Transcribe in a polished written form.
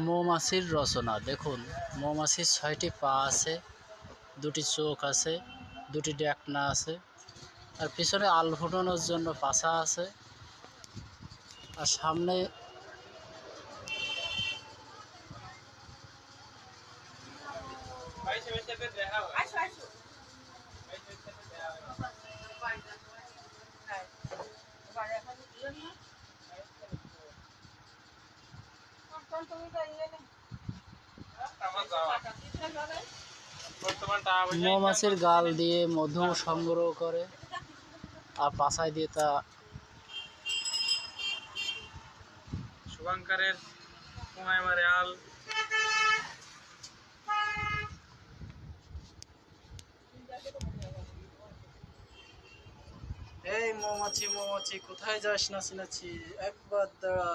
মৌমাছির রচনা দেখুন, মৌমাছির ৬টি পা আছে, ২টি চোখ আছে, ২টি ডেকনা আছে, আর পিছনে আল ফুটানোর জন্য পাছা আছে, আর সামনে মৌমাছির গাল দিয়ে মধু সংগ্রহ করে আর পাছায় দিয়ে তা শুভঙ্করের কুমায় মারে আল। এই মৌমাছি মৌমাছি কোথায় যাস না চিনাচ্ছি, একবার দাঁড়া।